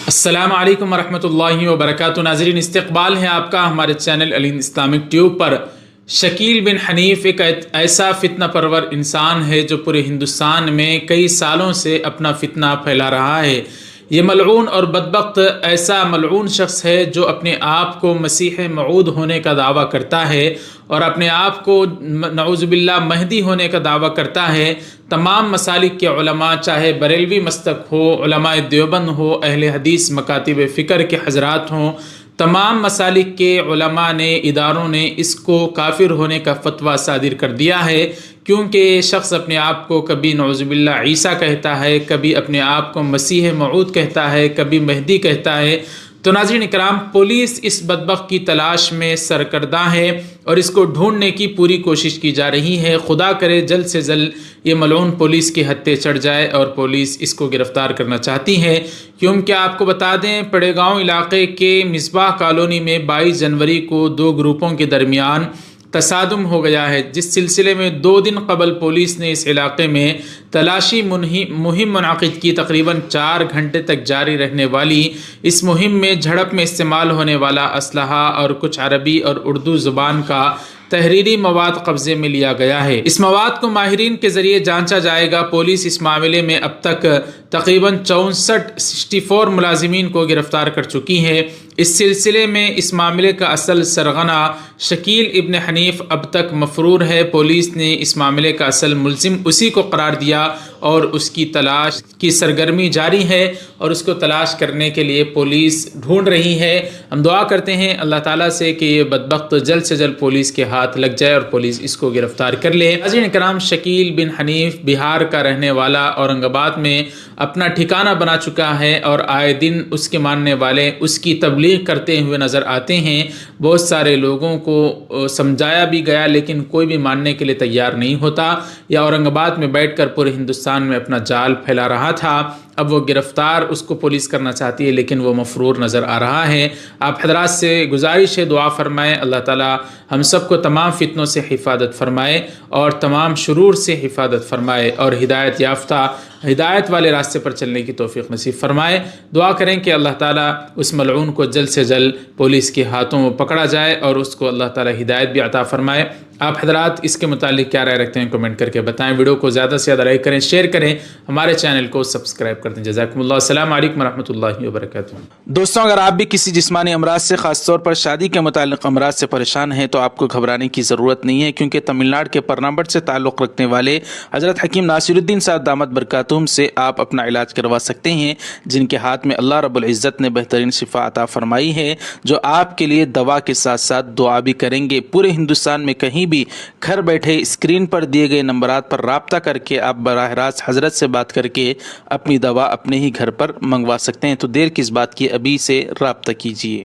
السلام علیکم ورحمۃ اللہ وبرکاتہ۔ ناظرین، استقبال ہے آپ کا ہمارے چینل الہند اسلامک ٹیوب پر۔ شکیل بن حنیف ایک ایسا فتنہ پرور انسان ہے جو پورے ہندوستان میں کئی سالوں سے اپنا فتنہ پھیلا رہا ہے۔ یہ ملعون اور بدبخت ایسا ملعون شخص ہے جو اپنے آپ کو مسیح موعود ہونے کا دعویٰ کرتا ہے اور اپنے آپ کو نعوذ باللہ مہدی ہونے کا دعویٰ کرتا ہے۔ تمام مسالک کے علماء، چاہے بریلوی مسلک ہو، علماء دیوبند ہو، اہل حدیث مکاتب فکر کے حضرات ہوں، تمام مسالک کے علماء نے، اداروں نے اس کو کافر ہونے کا فتویٰ صادر کر دیا ہے، کیونکہ یہ شخص اپنے آپ کو کبھی نعوذ باللہ عیسیٰ کہتا ہے، کبھی اپنے آپ کو مسیح موعود کہتا ہے، کبھی مہدی کہتا ہے۔ تو ناظرین اکرام، پولیس اس بدبخت کی تلاش میں سرگرداں ہے اور اس کو ڈھونڈنے کی پوری کوشش کی جا رہی ہے۔ خدا کرے جلد سے جلد یہ ملعون پولیس کے ہتھے چڑھ جائے اور پولیس اس کو گرفتار کرنا چاہتی ہے، کیونکہ آپ کو بتا دیں پڑے گاؤں علاقے کے مصباح کالونی میں 22 جنوری کو دو گروپوں کے درمیان تصادم ہو گیا ہے، جس سلسلے میں 2 دن قبل پولیس نے اس علاقے میں تلاشی مہم منعقد کی۔ تقریباً 4 گھنٹے تک جاری رہنے والی اس مہم میں جھڑپ میں استعمال ہونے والا اسلحہ اور کچھ عربی اور اردو زبان کا تحریری مواد قبضے میں لیا گیا ہے۔ اس مواد کو ماہرین کے ذریعے جانچا جائے گا۔ پولیس اس معاملے میں اب تک تقریباً 64 ملازمین کو گرفتار کر چکی ہے۔ اس سلسلے میں اس معاملے کا اصل سرغنہ شکیل ابن حنیف اب تک مفرور ہے۔ پولیس نے اس معاملے کا اصل ملزم اسی کو قرار دیا اور اس کی تلاش کی سرگرمی جاری ہے اور اس کو تلاش کرنے کے لیے پولیس ڈھونڈ رہی ہے۔ ہم دعا کرتے ہیں اللہ تعالیٰ سے کہ یہ بدبخت جلد سے جلد پولیس کے ہاتھ لگ جائے اور پولیس اس کو گرفتار کر لے۔ ناظرین کرام، شکیل بن حنیف بہار کا رہنے والا اورنگ آباد میں اپنا ٹھکانہ بنا چکا ہے اور آئے دن اس کے ماننے والے اس کی تبلیغ کرتے ہوئے نظر آتے ہیں۔ بہت سارے لوگوں کو سمجھایا بھی گیا لیکن کوئی بھی ماننے کے لیے تیار نہیں ہوتا، یا اورنگ آباد میں بیٹھ کر پورے ہندوستان میں اپنا جال پھیلا رہا تھا۔ اب وہ گرفتار اس کو پولیس کرنا چاہتی ہے لیکن وہ مفرور نظر آ رہا ہے۔ آپ حضرات سے گزارش ہے دعا فرمائیں، اللہ تعالی ہم سب کو تمام فتنوں سے حفاظت فرمائے اور تمام شرور سے حفاظت فرمائے اور ہدایت یافتہ، ہدایت والے راستے پر چلنے کی توفیق نصیب فرمائے۔ دعا کریں کہ اللہ تعالیٰ اس ملعون کو جلد سے جلد پولیس کے ہاتھوں پکڑا جائے اور اس کو اللہ تعالیٰ ہدایت بھی عطا فرمائے۔ آپ حضرات اس کے متعلق کیا رائے رکھتے ہیں کمنٹ کر کے بتائیں۔ ویڈیو کو زیادہ سے زیادہ لائک کریں، شیئر کریں، ہمارے چینل کو سبسکرائب کر دیں۔ جزاکم اللہ۔ السلام علیکم ورحمۃ اللہ وبرکاتہ۔ دوستوں، اگر آپ بھی کسی جسمانی امراض سے، خاص طور پر شادی کے متعلق امراض سے پریشان ہیں تو آپ کو گھبرانے کی ضرورت نہیں ہے، کیونکہ تمل ناڈو کے پرنامبٹ سے تعلق رکھنے والے حضرت حکیم ناصر الدین صاحب دامت برکاتہم سے آپ اپنا علاج کروا سکتے ہیں، جن کے ہاتھ میں اللہ رب العزت نے بہترین شفا عطا فرمائی ہے، جو آپ کے لیے دوا کے ساتھ ساتھ دعا بھی کریں گے۔ پورے ہندوستان میں کہیں بھی گھر بیٹھے اسکرین پر دیے گئے نمبرات پر رابطہ کر کے آپ براہ راست حضرت سے بات کر کے اپنی دوا اپنے ہی گھر پر منگوا سکتے ہیں۔ تو دیر کس بات کی، ابھی سے رابطہ کیجیے۔